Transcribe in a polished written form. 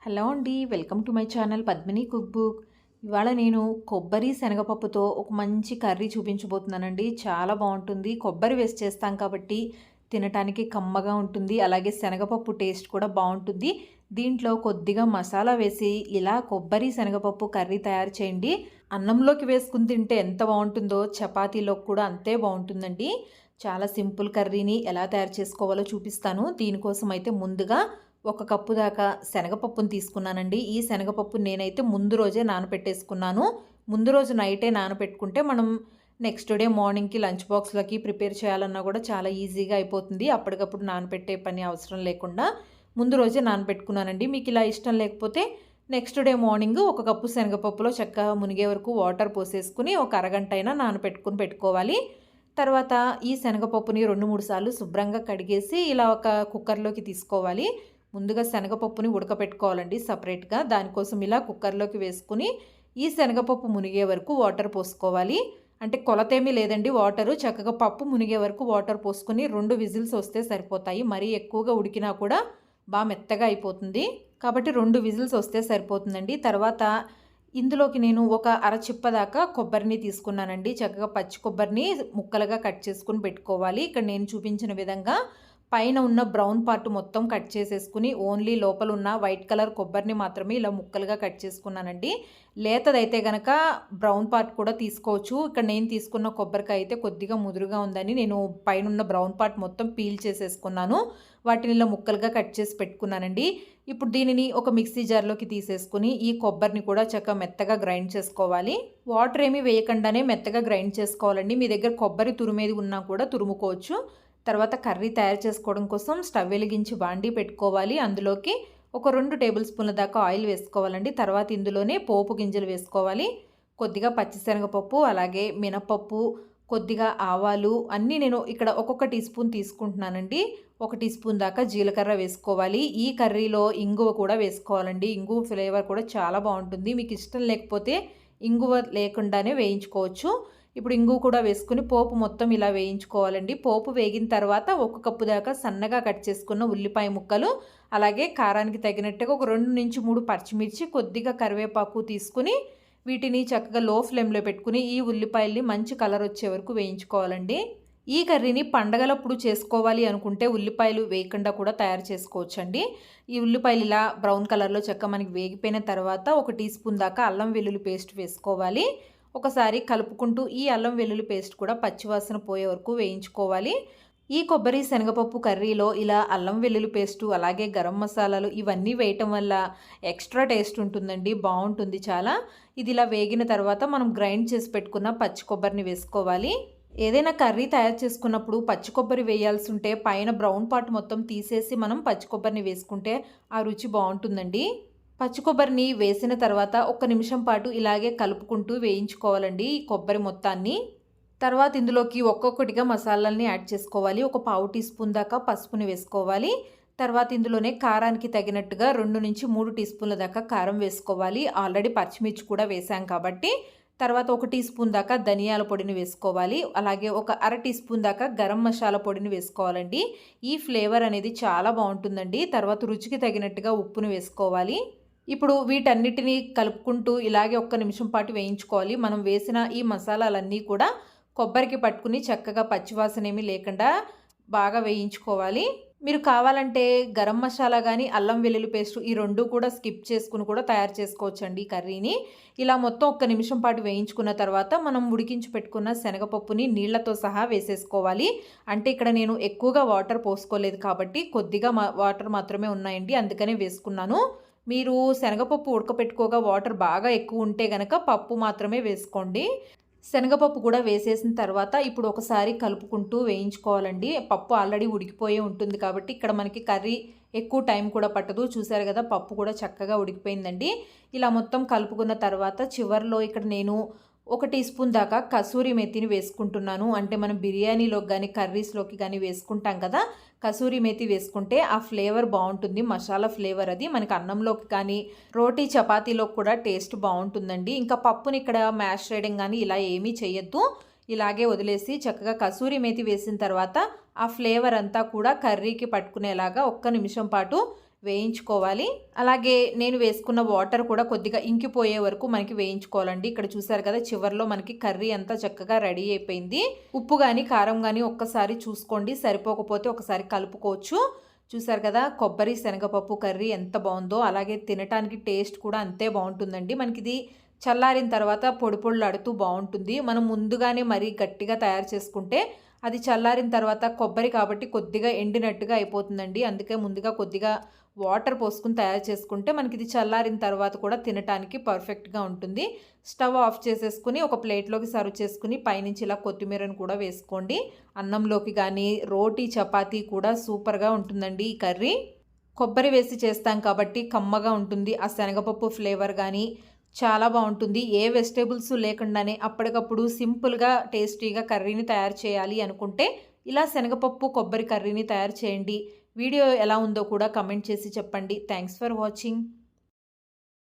Hello అండి. Welcome to my channel Padmini cook book. ఇవాళ నేను కొబ్బరి, శనగపప్పుతో ఒక మంచి కర్రీ చూపించబోతున్నానండి. చాలా బావుంటుంది. కొబ్బరి వేసి చేస్తాం కాబట్టి తినటానికి కమ్మగా ఉంటుంది. అలాగే శనగపప్పు టేస్ట్ కూడా బావుంటుంది. దీంట్లో కొద్దిగా మసాలా వేసి ఇలా కొబ్బరి, శనగపప్పు కర్రీ తయారు చేయండి. అన్నంలోకి వేసుకుని తింటే ఎంత బావుంటుందో చపాతీలోకి కూడా అంతే బావుంటుందండి. చాలా సింపుల్ కర్రీని ఎలా తయారు చేసుకోవాలో చూపిస్తాను. దీనికోసం అయితే ముందుగా ఒక కప్పు దాకా శనగపప్పుని తీసుకున్నానండి. ఈ శనగపప్పు నేనైతే ముందు రోజే నానబెట్టేసుకున్నాను. ముందు రోజు నైటే నానబెట్టుకుంటే మనం నెక్స్ట్ డే మార్నింగ్‌కి లంచ్ బాక్స్‌లకి ప్రిపేర్ చేయాలన్నా కూడా చాలా ఈజీగా అయిపోతుంది. అప్పటికప్పుడు నానబెట్టే పని అవసరం లేకుండా ముందు రోజే నానబెట్టుకున్నానండి. మీకు ఇలా ఇష్టం లేకపోతే నెక్స్ట్ డే మార్నింగ్ ఒక కప్పు శనగపప్పులో చక్కగా మునిగే వరకు వాటర్ పోసేసుకుని ఒక అరగంట అయినా నానబెట్టుకొని పెట్టుకోవాలి. తర్వాత ఈ శనగపప్పుని 2, 3 సార్లు శుభ్రంగా కడిగేసి ఇలా ఒక కుక్కర్‌లోకి తీసుకోవాలి. ముందుగా శనగపప్పుని ఉడకపెట్టుకోవాలండి సపరేట్‌గా. దానికోసం ఇలా కుక్కర్‌లోకి వేసుకుని ఈ శనగపప్పు మునిగే వరకు వాటర్ పోసుకోవాలి. అంటే కొలతేమీ లేదండి వాటరు. చక్కగా పప్పు మునిగే వరకు వాటర్ పోసుకొని 2 విజిల్స్ వస్తే సరిపోతాయి. మరీ ఎక్కువగా ఉడికినా కూడా మెత్తగా అయిపోతుంది. కాబట్టి 2 విజిల్స్ వస్తే సరిపోతుందండి. తర్వాత ఇందులోకి నేను ఒక అరచిప్ప దాకా కొబ్బరిని తీసుకున్నానండి. చక్కగా పచ్చి కొబ్బరిని ముక్కలుగా కట్ చేసుకొని పెట్టుకోవాలి. ఇక్కడ నేను చూపించిన విధంగా పైన ఉన్న బ్రౌన్ పార్ట్ మొత్తం కట్ చేసేసుకుని ఓన్లీ లోపల ఉన్న వైట్ కలర్ కొబ్బరిని మాత్రమే ఇలా ముక్కలుగా కట్ చేసుకున్నానండి. లేతదైతే గనక బ్రౌన్ పార్ట్ కూడా తీసుకోవచ్చు. ఇక్కడ నేను తీసుకున్న కొబ్బరికాయ అయితే కొద్దిగా ముదురుగా ఉందని నేను పైనున్న బ్రౌన్ పార్ట్ మొత్తం పీల్ చేసేసుకున్నాను. వాటిని ఇలా ముక్కలుగా కట్ చేసి పెట్టుకున్నానండి. ఇప్పుడు దీనిని ఒక మిక్సీ జార్లోకి తీసేసుకుని ఈ కొబ్బరిని కూడా చక్కగా మెత్తగా గ్రైండ్ చేసుకోవాలి. వాటర్ ఏమీ వేయకుండానే మెత్తగా గ్రైండ్ చేసుకోవాలండి. మీ దగ్గర కొబ్బరి తురిమేది ఉన్నా కూడా తురుముకోవచ్చు. తర్వాత కర్రీ తయారు చేసుకోవడం కోసం స్టవ్ వెలిగించి బాండీ పెట్టుకోవాలి. అందులోకి ఒక 2 టేబుల్ స్పూన్ల దాకా ఆయిల్ వేసుకోవాలండి. తర్వాత ఇందులోనే పోపు గింజలు వేసుకోవాలి. కొద్దిగా పచ్చిశనగపప్పు, అలాగే మినపప్పు, కొద్దిగా ఆవాలు అన్నీ నేను ఇక్కడ ఒక్కొక్క టీ స్పూన్ తీసుకుంటున్నానండి. 1 టీ స్పూన్ దాకా జీలకర్ర వేసుకోవాలి. ఈ కర్రీలో ఇంగువ కూడా వేసుకోవాలండి. ఇంగువ ఫ్లేవర్ కూడా చాలా బాగుంటుంది. మీకు ఇష్టం లేకపోతే ఇంగువ లేకుండానే వేయించుకోవచ్చు. ఇప్పుడు ఇంగువ కూడా వేసుకుని పోపు మొత్తం ఇలా వేయించుకోవాలండి. పోపు వేగిన తర్వాత 1 కప్పు దాకా సన్నగా కట్ చేసుకున్న ఉల్లిపాయ ముక్కలు, అలాగే కారానికి తగినట్టుగా ఒక 2-3 పచ్చిమిర్చి, కొద్దిగా కరివేపాకు తీసుకుని వీటిని చక్కగా లో ఫ్లేమ్లో పెట్టుకుని ఈ ఉల్లిపాయల్ని మంచి కలర్ వచ్చే వరకు వేయించుకోవాలండి. ఈ కర్రీని పండగలప్పుడు చేసుకోవాలి అనుకుంటే ఉల్లిపాయలు వేయకుండా కూడా తయారు చేసుకోవచ్చండి. ఈ ఉల్లిపాయలు ఇలా బ్రౌన్ కలర్లో చక్కగా మనకి వేగిపోయిన తర్వాత 1 టీ స్పూన్ దాకా అల్లం వెల్లుల్లి పేస్ట్ వేసుకోవాలి. ఒకసారి కలుపుకుంటూ ఈ అల్లం వెల్లుల్లి పేస్ట్ కూడా పచ్చివాసన పోయే వరకు వేయించుకోవాలి. ఈ కొబ్బరి శనగపప్పు కర్రీలో ఇలా అల్లం వెల్లుల్లి పేస్టు, అలాగే గరం మసాలాలు ఇవన్నీ వేయటం వల్ల ఎక్స్ట్రా టేస్ట్ ఉంటుందండి. బాగుంటుంది చాలా. ఇది ఇలా వేగిన తర్వాత మనం గ్రైండ్ చేసి పెట్టుకున్న పచ్చి కొబ్బరిని వేసుకోవాలి. ఏదైనా కర్రీ తయారు చేసుకున్నప్పుడు పచ్చి కొబ్బరి వేయాల్సి ఉంటే పైన బ్రౌన్ పార్ట్ మొత్తం తీసేసి మనం పచ్చి కొబ్బరిని వేసుకుంటే ఆ రుచి బాగుంటుందండి. పచ్చి కొబ్బరిని వేసిన తర్వాత 1 నిమిషం పాటు ఇలాగే కలుపుకుంటూ వేయించుకోవాలండి ఈ కొబ్బరి మొత్తాన్ని. తర్వాత ఇందులోకి ఒక్కొక్కటిగా మసాలాలని యాడ్ చేసుకోవాలి. ఒక పావు టీ స్పూన్ దాకా పసుపుని వేసుకోవాలి. తర్వాత ఇందులోనే కారానికి తగినట్టుగా 2-3 టీ స్పూన్ల దాకా కారం వేసుకోవాలి. ఆల్రెడీ పచ్చిమిర్చి కూడా వేసాం కాబట్టి. తర్వాత 1 టీ స్పూన్ దాకా ధనియాల పొడిని వేసుకోవాలి. అలాగే ఒక అర టీ స్పూన్ దాకా గరం మసాలా పొడిని వేసుకోవాలండి. ఈ ఫ్లేవర్ అనేది చాలా బాగుంటుందండి. తర్వాత రుచికి తగినట్టుగా ఉప్పుని వేసుకోవాలి. ఇప్పుడు వీటన్నిటిని కలుపుకుంటూ ఇలాగే 1 నిమిషం పాటు వేయించుకోవాలి. మనం వేసిన ఈ మసాలాలన్నీ కూడా కొబ్బరికి పట్టుకుని చక్కగా పచ్చివాసన ఏమీ లేకుండా బాగా వేయించుకోవాలి. మీరు కావాలంటే గరం మసాలా కానీ అల్లం వెల్లుల్లి పేస్ట్ ఈ 2 కూడా స్కిప్ చేసుకుని కూడా తయారు చేసుకోవచ్చండి ఈ కర్రీని. ఇలా మొత్తం 1 నిమిషం పాటు వేయించుకున్న తర్వాత మనం ఉడికించి పెట్టుకున్న శనగపప్పుని నీళ్లతో సహా వేసేసుకోవాలి. అంటే ఇక్కడ నేను ఎక్కువగా వాటర్ పోసుకోలేదు కాబట్టి కొద్దిగా వాటర్ మాత్రమే ఉన్నాయండి, అందుకనే వేసుకున్నాను. మీరు శనగపప్పు ఉడకపెట్టుకోగా వాటర్ బాగా ఎక్కువ ఉంటే గనక పప్పు మాత్రమే వేసుకోండి. శనగపప్పు కూడా వేసేసిన తర్వాత ఇప్పుడు ఒకసారి కలుపుకుంటూ వేయించుకోవాలండి. పప్పు ఆల్రెడీ ఉడికిపోయే ఉంటుంది కాబట్టి ఇక్కడ మనకి కర్రీ ఎక్కువ టైం కూడా పట్టదు. చూసారు కదా, పప్పు కూడా చక్కగా ఉడికిపోయిందండి. ఇలా మొత్తం కలుపుకున్న తర్వాత చివరిలో ఇక్కడ నేను 1 టీ స్పూన్ దాకా కసూరి మెతిని వేసుకుంటున్నాను. అంటే మనం బిర్యానీలోకి కానీ కర్రీస్లోకి కానీ వేసుకుంటాం కదా, కసూరి మెతి వేసుకుంటే ఆ ఫ్లేవర్ బాగుంటుంది. మసాలా ఫ్లేవర్ అది మనకి అన్నంలోకి కానీ రోటీ చపాతీలోకి కూడా టేస్ట్ బాగుంటుందండి. ఇంకా పప్పుని ఇక్కడ మ్యాష్ చేయడం కానీ ఇలా ఏమీ చేయొద్దు. ఇలాగే వదిలేసి చక్కగా కసూరి మేతి వేసిన తర్వాత ఆ ఫ్లేవర్ అంతా కూడా కర్రీకి పట్టుకునేలాగా 1 నిమిషం పాటు వేయించుకోవాలి. అలాగే నేను వేసుకున్న వాటర్ కూడా కొద్దిగా ఇంకిపోయే వరకు మనకి వేయించుకోవాలండి. ఇక్కడ చూసారు కదా, చివర్లో మనకి కర్రీ అంతా చక్కగా రెడీ అయిపోయింది. ఉప్పు కానీ కారం కానీ ఒక్కసారి చూసుకోండి, సరిపోకపోతే ఒకసారి కలుపుకోవచ్చు. చూసారు కదా, కొబ్బరి శనగపప్పు కర్రీ ఎంత బాగుందో. అలాగే తినటానికి టేస్ట్ కూడా అంతే బాగుంటుందండి. మనకి ఇది చల్లారిన తర్వాత పొడి పొడిలాడుతూ బాగుంటుంది. మనం ముందుగానే మరీ గట్టిగా తయారు చేసుకుంటే అది చల్లారిన తర్వాత కొబ్బరి కాబట్టి కొద్దిగా ఎండినట్టుగా అయిపోతుందండి. అందుకే ముందుగా కొద్దిగా వాటర్ పోసుకుని తయారు చేసుకుంటే మనకి ఇది చల్లారిన తర్వాత కూడా తినటానికి పర్ఫెక్ట్గా ఉంటుంది. స్టవ్ ఆఫ్ చేసేసుకుని ఒక ప్లేట్లోకి సర్వ్ చేసుకుని పైనుంచి ఇలా కొత్తిమీరను కూడా వేసుకోండి. అన్నంలోకి కానీ రోటీ చపాతీ కూడా సూపర్గా ఉంటుందండి ఈ కర్రీ. కొబ్బరి వేసి చేస్తాం కాబట్టి కమ్మగా ఉంటుంది. ఆ శనగపప్పు ఫ్లేవర్ కానీ చాలా బాగుంటుంది. ఏ వెజిటేబుల్స్ లేకుండానే అప్పటికప్పుడు సింపుల్గా టేస్టీగా కర్రీని తయారు చేయాలి అనుకుంటే ఇలా శనగపప్పు కొబ్బరి కర్రీని తయారు చేయండి. వీడియో ఎలా ఉందో కూడా కమెంట్ చేసి చెప్పండి. Thanks for watching.